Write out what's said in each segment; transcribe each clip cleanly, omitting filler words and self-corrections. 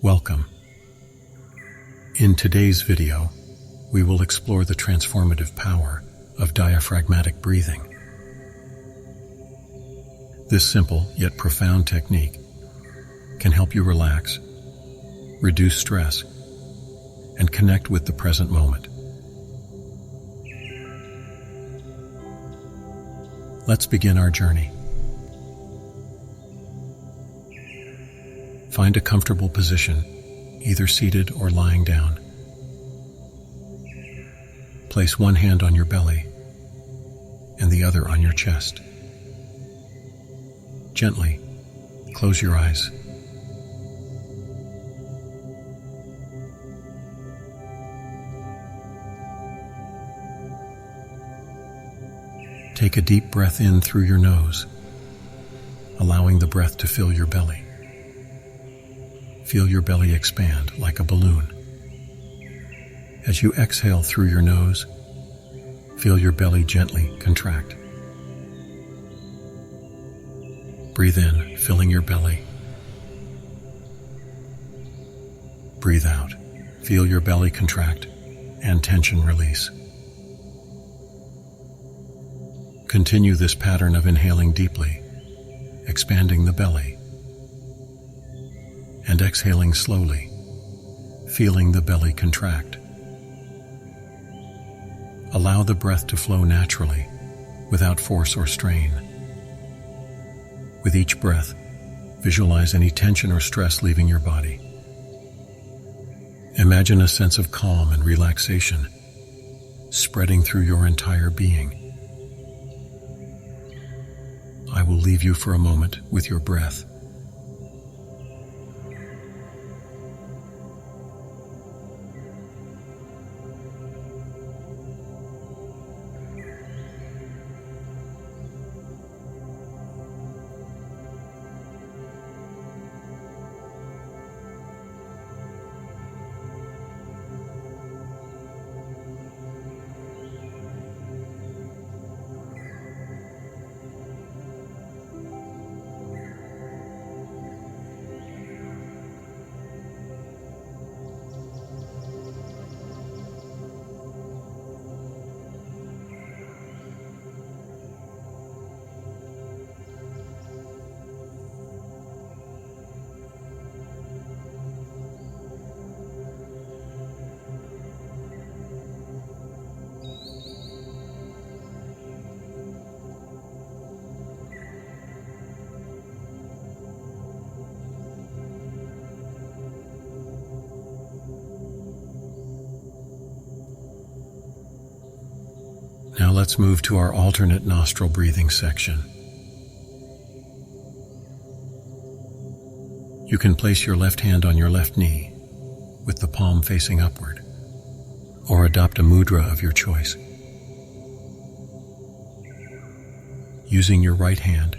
Welcome. In today's video, we will explore the transformative power of diaphragmatic breathing. This simple yet profound technique can help you relax, reduce stress, and connect with the present moment. Let's begin our journey. Find a comfortable position, either seated or lying down. Place one hand on your belly and the other on your chest. Gently close your eyes. Take a deep breath in through your nose, allowing the breath to fill your belly. Feel your belly expand like a balloon. As you exhale through your nose, feel your belly gently contract. Breathe in, filling your belly. Breathe out. Feel your belly contract and tension release. Continue this pattern of inhaling deeply, expanding the belly, and exhaling slowly, feeling the belly contract. Allow the breath to flow naturally, without force or strain. With each breath, visualize any tension or stress leaving your body. Imagine a sense of calm and relaxation spreading through your entire being. I will leave you for a moment with your breath. Now let's move to our alternate nostril breathing section. You can place your left hand on your left knee with the palm facing upward, or adopt a mudra of your choice. Using your right hand,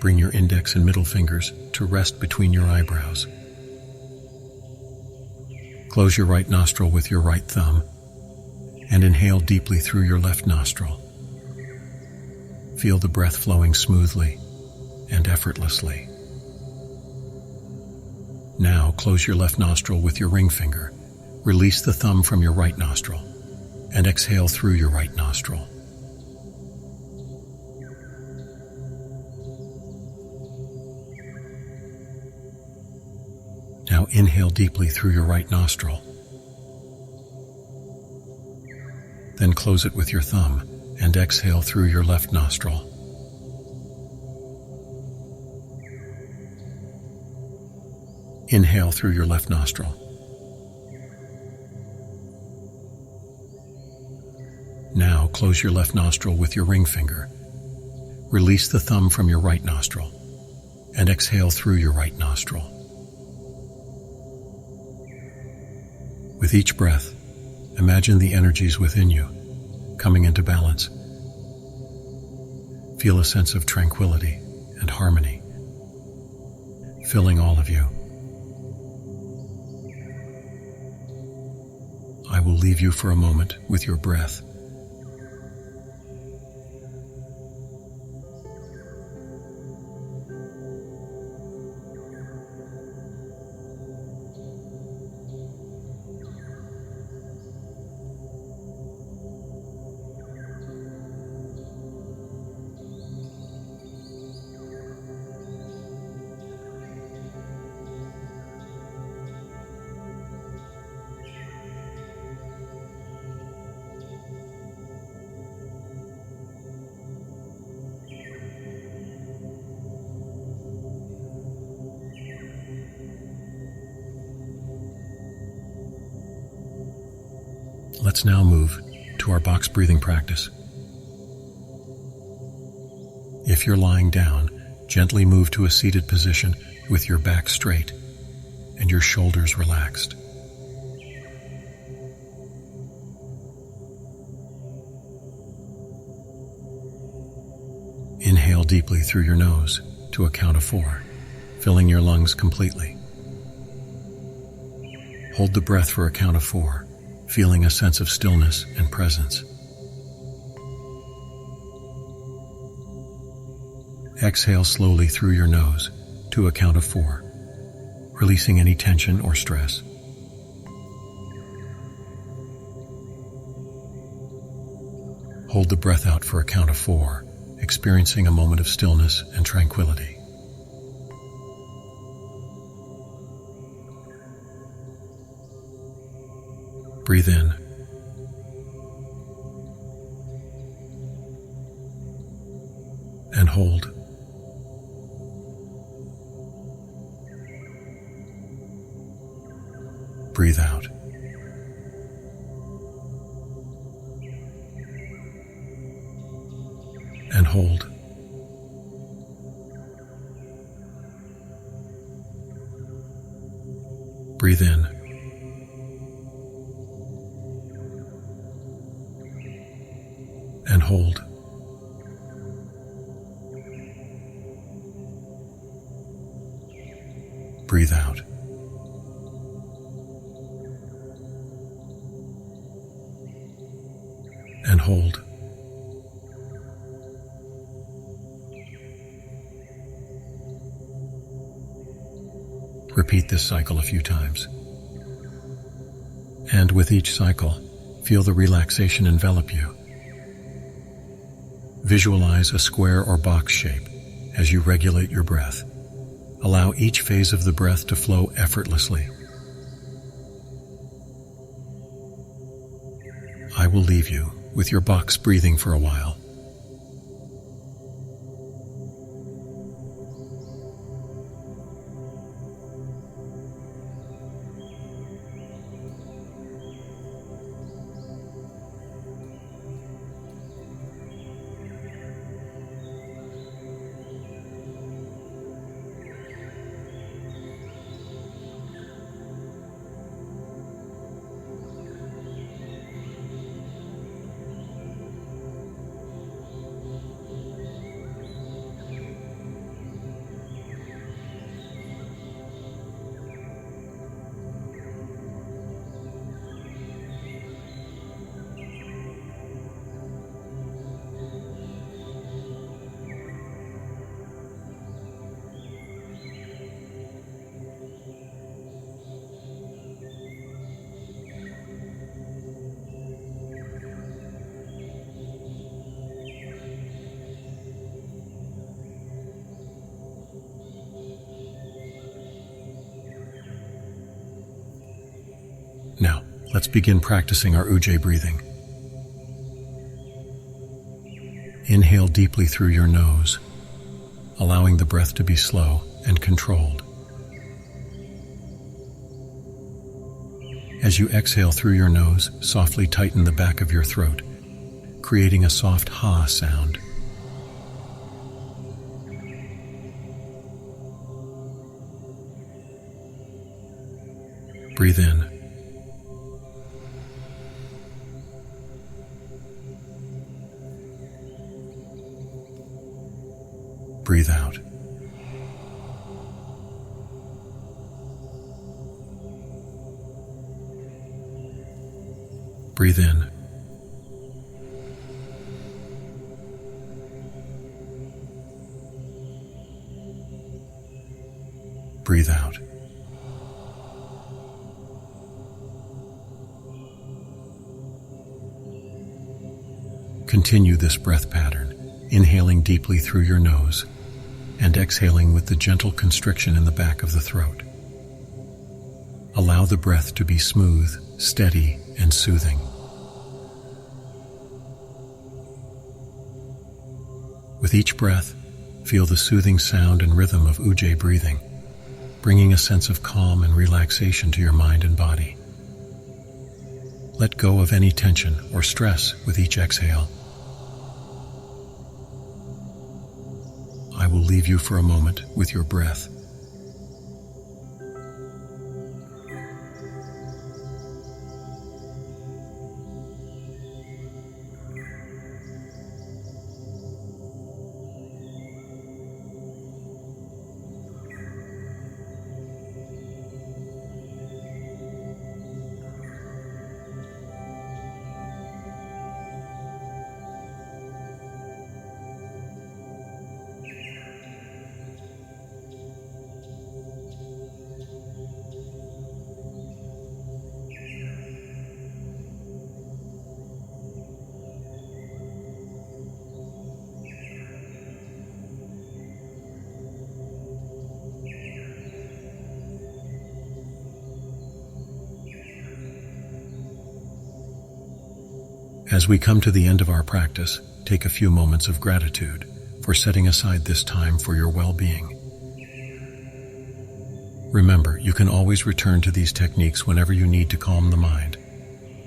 bring your index and middle fingers to rest between your eyebrows. Close your right nostril with your right thumb and inhale deeply through your left nostril. Feel the breath flowing smoothly and effortlessly. Now close your left nostril with your ring finger. Release the thumb from your right nostril and exhale through your right nostril. Now inhale deeply through your right nostril. Then close it with your thumb and exhale through your left nostril. Inhale through your left nostril. Now close your left nostril with your ring finger. Release the thumb from your right nostril and exhale through your right nostril. With each breath, imagine the energies within you coming into balance. Feel a sense of tranquility and harmony filling all of you. I will leave you for a moment with your breath. Let's now move to our box breathing practice. If you're lying down, gently move to a seated position with your back straight and your shoulders relaxed. Inhale deeply through your nose to a count of 4, filling your lungs completely. Hold the breath for a count of 4, feeling a sense of stillness and presence. Exhale slowly through your nose to a count of 4, releasing any tension or stress. Hold the breath out for a count of 4, experiencing a moment of stillness and tranquility. Breathe in. And hold. Breathe out. And hold. Breathe in. And hold. Breathe out. And hold. Repeat this cycle a few times. And with each cycle, feel the relaxation envelop you. Visualize a square or box shape as you regulate your breath. Allow each phase of the breath to flow effortlessly. I will leave you with your box breathing for a while. Now, let's begin practicing our Ujjayi breathing. Inhale deeply through your nose, allowing the breath to be slow and controlled. As you exhale through your nose, softly tighten the back of your throat, creating a soft ha sound. Breathe in. Breathe out. Breathe in. Breathe out. Continue this breath pattern, inhaling deeply through your nose and exhaling with the gentle constriction in the back of the throat. Allow the breath to be smooth, steady, and soothing. With each breath, feel the soothing sound and rhythm of Ujjayi breathing, bringing a sense of calm and relaxation to your mind and body. Let go of any tension or stress with each exhale. I will leave you for a moment with your breath. As we come to the end of our practice, take a few moments of gratitude for setting aside this time for your well-being. Remember, you can always return to these techniques whenever you need to calm the mind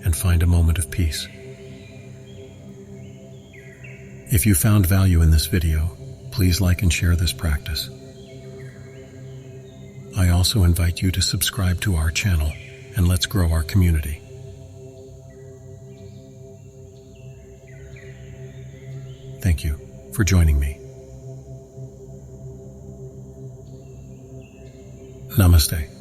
and find a moment of peace. If you found value in this video, please like and share this practice. I also invite you to subscribe to our channel and let's grow our community. Thank you for joining me. Namaste.